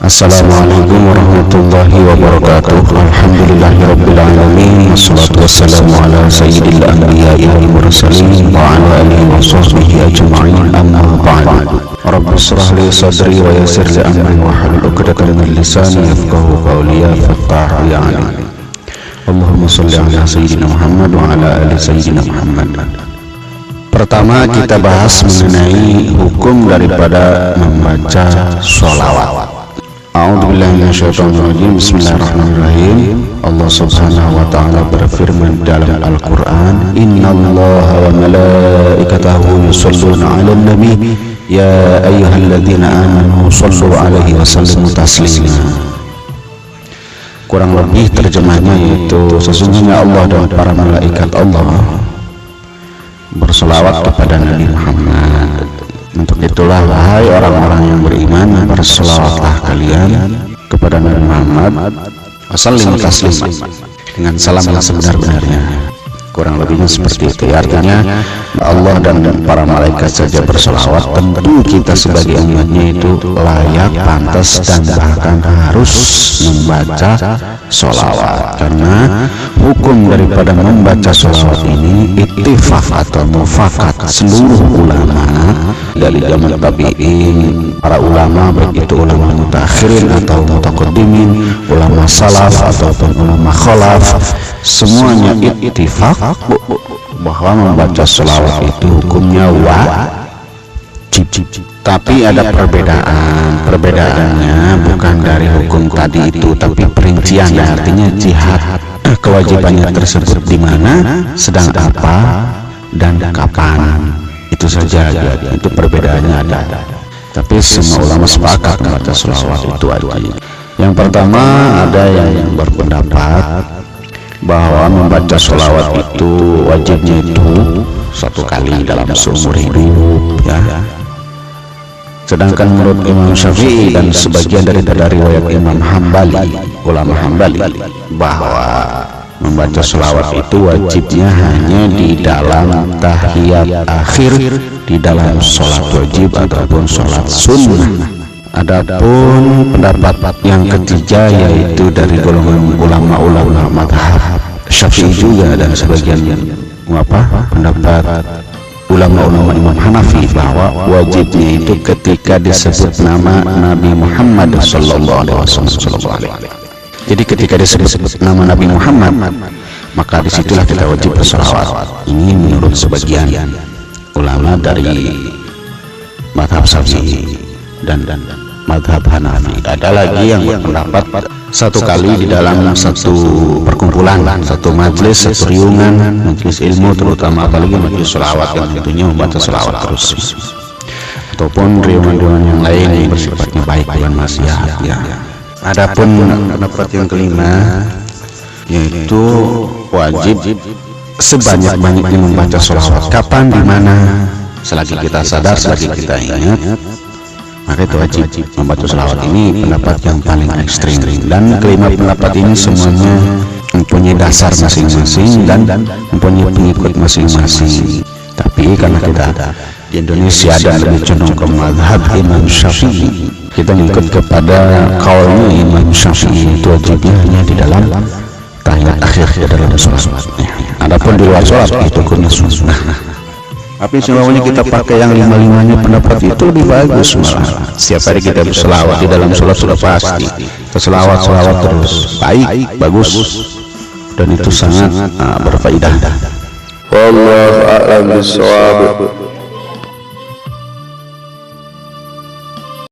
Assalamualaikum warahmatullahi wabarakatuh. Alhamdulillahirabbil alamin, wassalatu wassalamu ala sayyidil anbiya'i wal mursalin wa ala alihi wa sahbihi ajma'in, amma ba'd. Rabbi shrah li sadri wa yassir li amri wa hlul 'uqdatam min lisani yafqahu qawli. Ya Fattah ya Alim. Allahumma shalli ala sayyidina Muhammad wa ala ali sayyidina Muhammad. Pertama kita bahas mengenai hukum daripada membaca sholawat. A'udzubillahi minasyaitonirrajim. Bismillahirrahmanirrahim. Allah Subhanahu wa taala berfirman dalam Al-Qur'an, "Innallaha wa malaikatahu yusholluna 'alan nabi, ya ayyuhalladzina amanu shollu 'alaihi wa sallimu taslima." Kurang lebih terjemahnya yaitu sesungguhnya Allah dan para malaikat Allah berselawat kepada Nabi Muhammad. Untuk itulah wahai orang-orang yang beriman, berselawatlah kalian kepada Nabi Muhammad wasallimu taslima, dengan salam yang sebenar-benarnya. Kurang lebihnya seperti itu. Artinya Allah dan para malaikat saja berselawat, tentu kita sebagai umatnya itu layak, pantas, dan bahkan harus membaca sholawat. Karena hukum daripada membaca sholawat ini ittifaq atau mufakat seluruh ulama dari zaman tabi'in, para ulama baik itu ulama mutakhirin atau mutaqaddimin, ulama salaf ataupun ulama khalaf, semuanya ittifaq bahwa membaca sholawat itu hukumnya wajib. Tapi ada perbedaan. Perbedaannya bukan dari hukum tadi itu, tapi perincian, artinya jihad kewajibannya tersebut di mana, sedang apa, dan kapan. Itu saja, itu perbedaannya ada. Tapi semua ulama sepakat membaca sholawat itu wajib. Yang pertama, ada yang berpendapat bahwa membaca sholawat itu wajibnya itu satu kali dalam seumur hidup, ya. Sedangkan menurut Imam Syafi'i dan sebagian dari riwayat Imam Hambali, ulama Hambali, bahwa membaca sholawat itu wajibnya hanya di dalam tahiyat akhir, di dalam sholat wajib ataupun sholat sunnah. Adapun pendapat yang ketiga yaitu dari golongan ulama-ulama mazhab Syafi'i juga dan sebagian pendapat ulama-ulama Imam Hanafi bahwa wajibnya itu ketika disebut nama Nabi Muhammad sallallahu alaihi wasallam. Jadi ketika disebut nama Nabi Muhammad, maka disitulah kita wajib bersolawat. Ini menurut sebagian ulama dari mazhab Syafi'i dan mazhab Hanafi. Ada lagi yang berpendapat satu kali di dalam satu perkumpulan, satu majelis, satu riungan, majelis ilmu, terutama apalagi majelis sholawat yang tentunya membaca sholawat terus, ataupun riungan-riungan yang lain yang bersifatnya baik, bukan maksiat, ya. Adapun pendapat yang kelima yaitu wajib sebanyak-banyaknya membaca sholawat. Kapan, di mana, selagi kita sadar, selagi kita ingat, maka itu wajib membaca sholawat. Ini pendapat yang paling ekstrim, dan kelima pendapat ini semuanya mempunyai dasar masing-masing dan mempunyai pengikut masing-masing. Tapi karena kita di Indonesia dan lebih condong ke mazhab Imam Syafi'i, kita mengikut kepada kaulnya Imam Syafi'i, itu wajibnya hanya di dalam tahiyat akhir, di dalam sholat. Adapun di luar sholat itu hukumnya sunnah. Tapi semuanya kita pakai yang lima-limanya pendapat itu lebih bagus malah. Setiap hari kita berselawat di dalam sholat sudah pasti. Selawat terus, baik, bagus, dan itu sangat berfaedah. Wallahu a'lam bishawab.